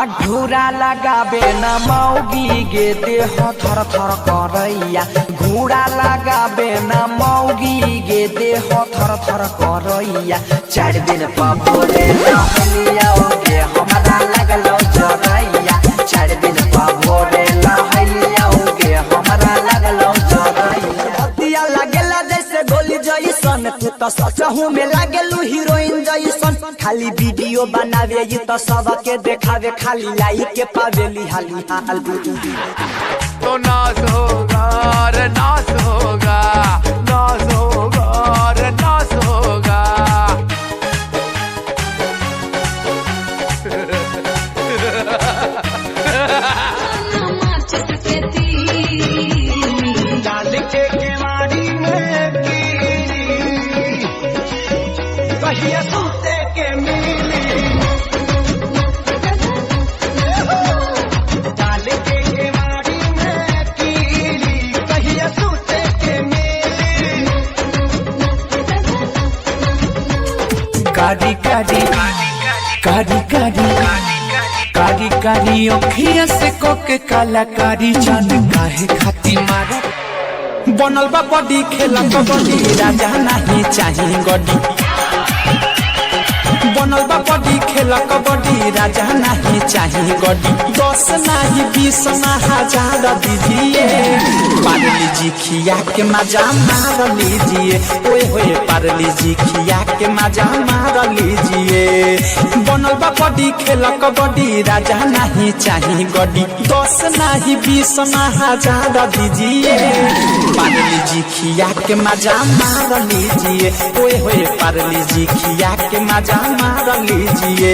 घूरा लगाबे न मौगी गे देह थर थर करैया घूरा लगाबे न मौगी गे देह थर थर करैया 4 दिन पबोरे लहलिया गे हमरा लगलो जरैया 4 दिन पबोरे लहलिया गे हमरा लगलो जरैया हतिया लागेला जैसे गोली जइसन तू तो सचहू में लागेलू हीरोइन जइसन खाली वीडियो बनावे ये तो सबके देखावे खाली लाइक के पावेली हाली हाल तो नाच होगा रे नाच होगा नाच होगा रे नाच होगा डाल के केवाड़ी में कहिया सूते के मिली डाल के केवाड़ी में कहिया सूते के मिली कारी कारी कारी कारी कारी कारी अखिया से कोके कलाकारी जान काहे खाती मारा बनल बा बॉडी खेला कबड्डी राजा नहीं चाहिए गड्डी बनल बा बॉडी खेला कबड्डी राजा नहीं चाहिए गड्डी 10 नहीं 20 ना 1000 दीजिए पारली जी खिया के मजा मार लीजिए ओए होए पारली जी खिया के मजा मार लीजिए बनल बा बॉडी खेला कबड्डी राजा नहीं चाहिए गड्डी 10 नहीं 20 ना 1000 दीजिए पारली जी खिया के मजा मार लीजिए ओए होए पारली जी खिया के मजा मार लीजिए।